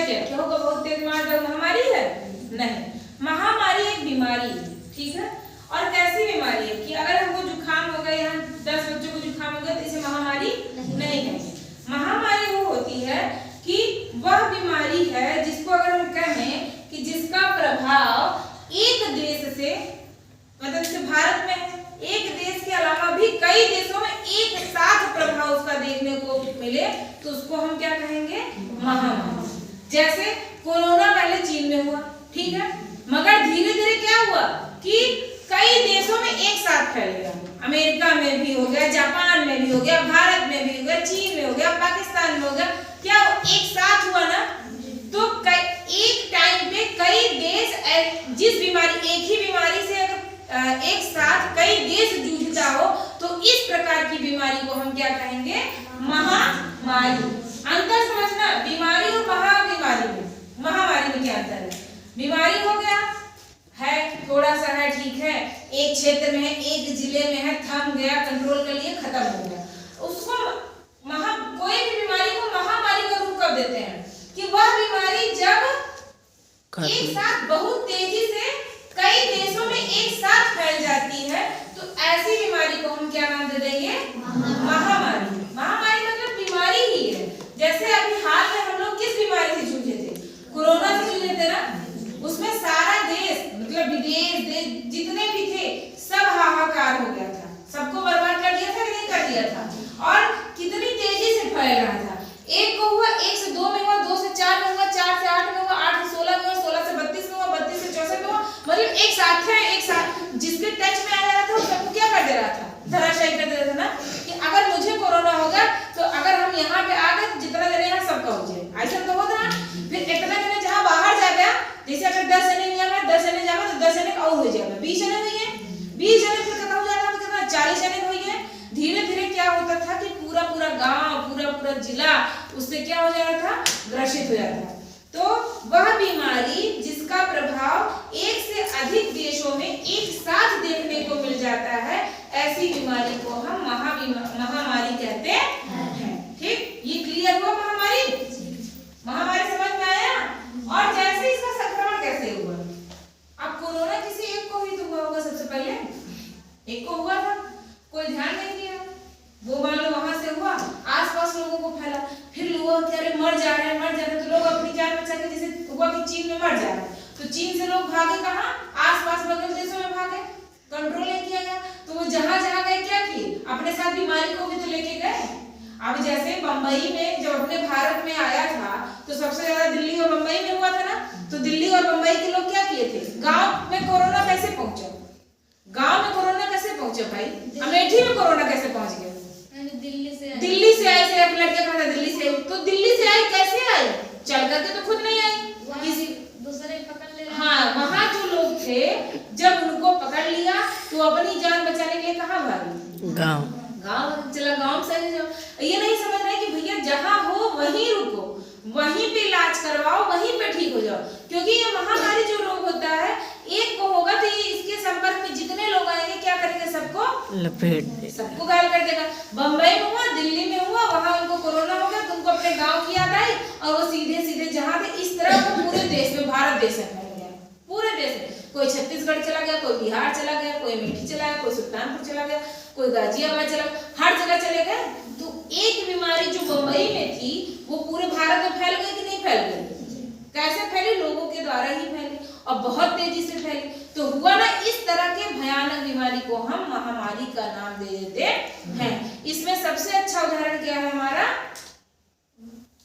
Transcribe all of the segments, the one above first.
क्या होगा? बहुत तेज मारदार महामारी है? नहीं, महामारी एक बीमारी है, ठीक है। और कैसी बीमारी है कि अगर हमको जुकाम हो गया, यहाँ 10 बच्चों को जुकाम हो गया तो इसे महामारी नहीं कहेंगे। महामारी वो होती है कि वह बीमारी है जिसको अगर हम कहें कि जिसका प्रभाव एक देश से, मतलब जैसे भारत में है, एक देश के अलावा भी कई देशों में एक साथ प्रभाव उसका देखने को मिले तो उसको हम क्या कहेंगे? महामारी। जैसे कोरोना पहले चीन में हुआ, ठीक है, मगर धीरे धीरे क्या हुआ कि कई देशों में एक साथ फैल गया। अमेरिका में भी हो गया, जापान में भी हो गया, भारत में भी हो गया, चीन में हो गया, पाकिस्तान में हो गया। क्या एक साथ हुआ ना? तो एक टाइम पे कई देश जिस बीमारी, एक ही बीमारी से अगर एक साथ कई देश जूझता हो तो इस प्रकार की बीमारी को हम क्या कहेंगे? महामारी। अंतर समझना बीमारी और महामारी में क्या अंतर है? बीमारी हो गया है, थोड़ा सा है, ठीक है, एक क्षेत्र में है, एक जिले में है, थम गया, कंट्रोल कर लिए, खत्म हो गया। उसको कोई भी बीमारी को महामारी का रूप कब देते हैं? कि वह बीमारी जब एक साथ बहुत तेजी से कई देशों में एक साथ फैल जाती है तो ऐसी बीमारी को हम क्या नाम दे देंगे? महामारी। महामारी मतलब बीमारी ही है। जैसे अभी हाल में हम लोग किस बीमारी से जूझे थे? कोरोना से जूझे थे ना। उसमें सारा देश, मतलब विदेश जितने भी थे, सब हाहाकार हो गया था, सबको बर्बाद कर दिया था कि नहीं कर दिया था? और कितनी तेजी से फैल रहा था। एक को हुआ, 1 से 2 में हुआ, 2 से 4 में हुआ, 4 से 8 में हुआ, 8 से 16 में हुआ, 16 से 32 में हुआ, 32 से 64 में हुआ। मतलब एक साथ है, एक साथ जिसके टच में आ जा रहा था सबको क्या कर दे रहा था? धराशायी कर दे रहा था ना। कि अगर मुझे कोरोना होगा तो अगर हम यहाँ पे आ गए जितना जने यहाँ सबका हो जाए, ऐसा तो होता ना। फिर इतना जने जहाँ बाहर जा गया, जैसे अगर 10 जने नहीं आवे, 10 जने जावे तो 10 जने और हो जाएगा, 20 जने हुई है, 20 जने फिर खत्म हो जाएगा तो कितना 40 जने हुई है। धीरे धीरे क्या होता था कि पूरा पूरा गांव, पूरा जिला उससे क्या हो जाता था? ग्रसित हो जाता था। तो वह बीमारी जिसका प्रभाव एक से अधिक देशों में एक साथ देखने को मिल जाता है, ऐसी बीमारी को हम महामारी कहते हैं। ठीक, ये क्लियर हुआ? महामारी समझ में आया? और जैसे इसका संक्रमण कैसे हुआ? अब कोरोना किसी एक को ही तो हुआ होगा, सबसे पहले एक को हुआ था, कोई ध्यान नहीं दिया, वो मान लो वहां से हुआ, आसपास लोगों को फैला, फिर लोग कह रहे मर जा रहे हैं, तो लोग अपनी जान बचा के, जैसे हुआ कि चीन में मर जा रहे हैं तो चीन से लोग भागे कहाँ? आसपास बगल देशों में भागे, कंट्रोल नहीं किया गया। तो वो जहां जहां गए क्या किए? अपने साथ बीमारी को भी तो लेके गए। अब जैसे बंबई में जब अपने भारत में आया था तो सबसे ज्यादा दिल्ली और बंबई में हुआ था ना। तो दिल्ली और बंबई के लोग क्या किए थे? गांव में कोरोना कैसे पहुंचा? गांव में कोरोना कैसे पहुंचे भाई? अमेठी में कोरोना कैसे पहुंच गया? दिल्ली से आई। से लड़के कहा था दिल्ली से, तो दिल्ली से आई कैसे आई? चल करके तो खुद नहीं आई, किसी दूसरे पकड़ ले। हाँ, वहाँ जो लोग थे जब उनको पकड़ लिया तो अपनी जान बचाने के लिए कहाँ भागे? गांव चला, गांव से ये नहीं समझ रहे कि भैया जहाँ हो वहीं रुको, वहीं पे इलाज करवाओ, वहीं पे ठीक हो जाओ। क्योंकि ये महामारी जो रोग होता है, एक को होगा तो ये इसके संपर्क में जितने लोग आएंगे क्या करेंगे? सबको लपेट देगा, सबको घायल कर देगा। बंबई में हुआ, दिल्ली में हुआ, वहां उनको कोरोना हो गया तो उनको अपने गांव की याद आई और वो सीधे सीधे जहां थे इस तरह वो पूरे देश में, भारत देश में फैल गया, पूरे देश में। कोई छत्तीसगढ़ चला गया, कोई बिहार चला गया, कोई अमेठी चला गया, कोई सुल्तानपुर चला गया, कोई गाजियाबाद चला गया, हर जगह चले गए। तो एक बीमारी जो बंबई में थी वो पूरे भारत में फैल गई कि नहीं फैल गई? कैसे फैली? लोगों के द्वारा ही फैली और बहुत तेजी से फैली। तो हुआ ना, इस तरह के भयानक बीमारी को हम महामारी का नाम दे देते हैं। इसमें सबसे अच्छा उदाहरण क्या है हमारा?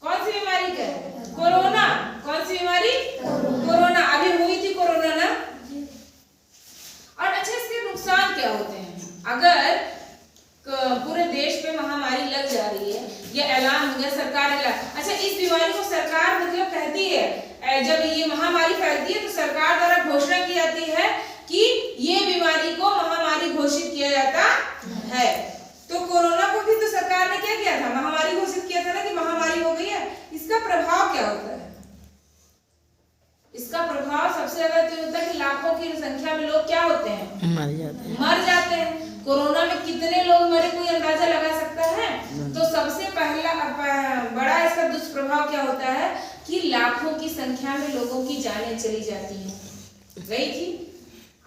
कौन सी बीमारी का? कोरोना। कौन सी बीमारी? कोरोना। अभी हुई थी कोरोना ना। और अच्छा, इसके नुकसान क्या होते हैं अगर पूरे देश पे महामारी लग जा रही है? ये ऐलान हो गया, सरकार ऐलान। अच्छा, इस बीमारी को सरकार मतलब कहती है, जब ये महामारी फैलती है तो सरकार द्वारा घोषणा की जाती है कि ये बीमारी को महामारी घोषित किया जाता है। तो कोरोना को भी तो सरकार ने क्या किया था? महामारी घोषित किया था ना कि महामारी हो गई है। इसका प्रभाव क्या होता है? इसका प्रभाव सबसे ज्यादा तो होता है कि लाखों की संख्या में लोग क्या होते हैं? मर जाते हैं। कोरोना में कितने लोग मरे कोई अंदाजा लगा सकता है? तो सबसे पहला बड़ा इसका दुष्प्रभाव क्या होता है कि लाखों की संख्या में लोगों की जानें चली जाती हैं, गई थी।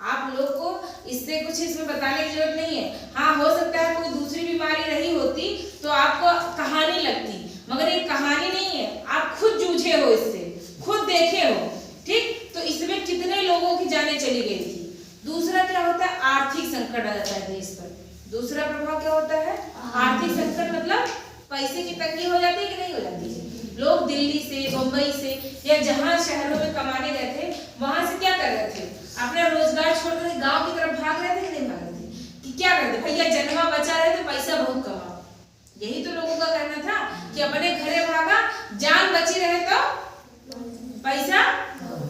आप लोग को इससे कुछ इसमें बताने की जरूरत नहीं है। हाँ, हो सकता है कोई दूसरी बीमारी रही होती तो आपको कहानी लगती, मगर ये कहानी नहीं है, आप खुद जूझे हो इससे, खुद देखे हो, ठीक। तो इसमें कितने लोगों की जानें चली गई थी। दूसरा क्या होता है, आर्थिक संकट आ जाता है देश पर। दूसरा प्रभाव क्या होता है, आर्थिक संकट, मतलब पैसे की तंगी हो जाती है कि नहीं हो जाती है। लोग दिल्ली से, बम्बई से या जहां शहरों में कमाने गए थे, वहां से क्या कर रहे थे, अपना रोजगार छोड़कर गांव की तरफ भाग रहे थे कि नहीं भाग रहे थे, कि क्या करते, भैया जन्मा बचा रहे तो पैसा बहुत कमाओ। यही तो लोगों का कहना था कि अपने घरे भागा, जान बची रहे तो पैसा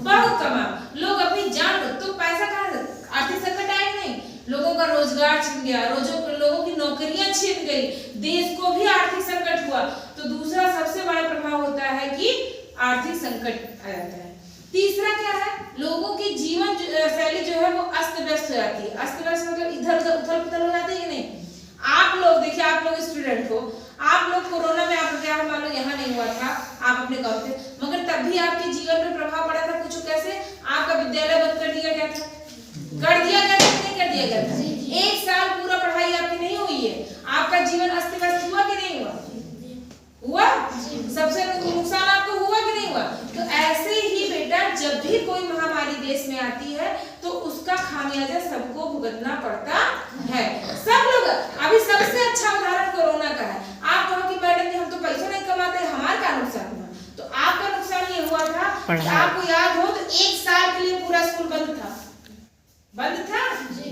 बहुत कमाओ। लोग अपनी जान, तो पैसा कहाँ से, आर्थिक संकट आए नहीं, लोगों का रोजगार छिन गया, लोगों की नौकरियां छिन गई, देश को भी आर्थिक संकट हुआ। तो दूसरा सबसे बड़ा प्रभाव होता है कि आर्थिक संकट आ जाता है। तीसरा क्या है, लोगों की जीवन शैली जो है वो अस्त व्यस्त हो जाती है। अस्त व्यस्त मतलब इधर उधर उथल पुथल हो जाती है कि नहीं। आप लोग देखिए, आप लोग स्टूडेंट हो, आप लोग कोरोना में आप क्या मान लो यहाँ नहीं हुआ था, आप अपने गाँव थे, मगर तब भी आपके जीवन में प्रभाव पड़ा था। कुछ कैसे, आपका विद्यालय बंद कर दिया गया था, कर दिया गया था, नहीं कर दिया गया था। एक साल पूरा पढ़ाई आपकी नहीं हुई है, आपका जीवन अस्त व्यस्त हुआ कि नहीं हुआ, हुआ। सबसे नुकसान आपको हुआ कि नहीं हुआ। तो ऐसे ही बेटा, जब भी कोई महामारी देश में आती है तो उसका खामियाजा सबको भुगतना पड़ता है, सब लोग। अभी सबसे अच्छा उदाहरण कोरोना का है। आप कहो कि मैडम जी हम तो पैसा नहीं कमाते, हमारा क्या नुकसान हुआ। तो आपका नुकसान ये हुआ था कि आपको याद हो तो 1 साल के लिए पूरा स्कूल बंद था, बंद था।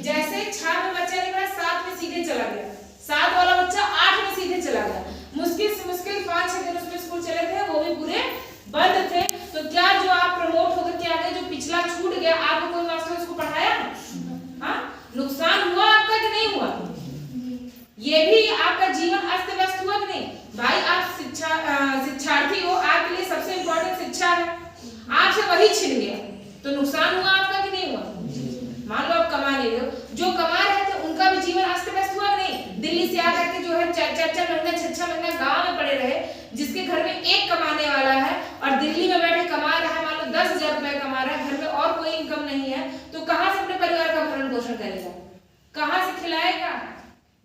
जैसे 6 में बच्चा निकला, 7 में सीधे चला गया, 7 वाला बच्चा 8 में सीधे चला गया। मुश्किल से मुश्किल 5-6 दिन उसमें स्कूल चले थे, वो भी पूरे बंद थे। तो क्या जो आप प्रमोट होकर के आ गए, जो पिछला छूट गया, आपको कोई मास्टर उसको पढ़ाया, हाँ, नुकसान हुआ आपका कि नहीं हुआ। ये भी आपका जीवन अस्त व्यस्त हुआ कि नहीं। भाई आप शिक्षार्थी हो, आपके लिए सबसे इम्पोर्टेंट शिक्षा है, आपसे वही छिन गया तो नुकसान हुआ आपका कि नहीं हुआ। मान लो आप कमा नहीं रहे हो, जो कमा रहे थे उनका भी जीवन अस्त व्यस्त हुआ कि नहीं। दिल्ली से आकर के जो है 4-4 महीना 6-6 महीना गांव में पड़े रहे, जिसके घर में एक कमाने वाला है और दिल्ली में बैठे कमा रहा है, मान लो 10,000 रुपए कमा रहा है, घर में और कोई इनकम नहीं है, तो कहां से अपने परिवार का भरण पोषण करेगा, कहां से खिलाएगा।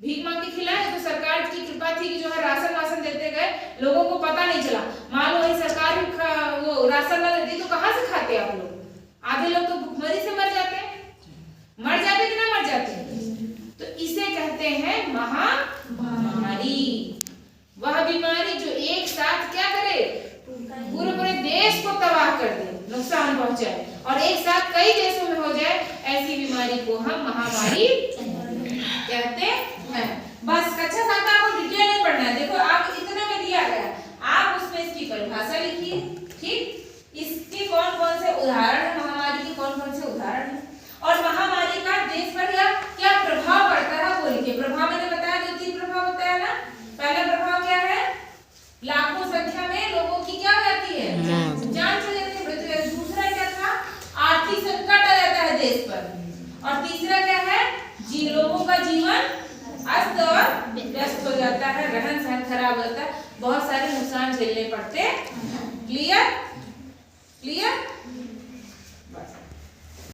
भीख मांग के खिलाए तो सरकार की कृपा थी कि जो है राशन वासन देते गए, लोगों को पता नहीं चला। मान लो वही सरकार वो राशन ना देती तो कहां से खाते आप लोग। आधे लोग तो भूखमरी से मर जाते कि ना मर जाते। तो इसे कहते हैं महामारी। वह बीमारी जो एक साथ क्या करे, पूरे देश को तबाह कर दे, नुकसान पहुंचाए और एक साथ कई देशों में हो जाए, ऐसी बीमारी को हम महामारी कहते हैं। बस कक्षा 7 आपको डिटेल नहीं पढ़ना है। देखो आप इतने में दिया गया, आप उसमें इसकी परिभाषा लिखिए, ठीक। इसके कौन कौन से उदाहरण है, महामारी के कौन कौन से उदाहरण है, और महामारी का देश पर क्या प्रभाव पड़ता है वो लिखिए। प्रभाव मैंने बताया 2-3 प्रभाव होता है ना। पहला प्रभाव क्या है, लाखों संख्या में लोगों की क्या हो जाती है, जान चली जाती है। दूसरा क्या था, आर्थिक संकट आ जाता है देश पर। और तीसरा क्या है, लोगों का जीवन अस्त और व्यस्त हो जाता है, रहन सहन खराब होता है, बहुत सारे नुकसान झेलने पड़ते। क्लियर।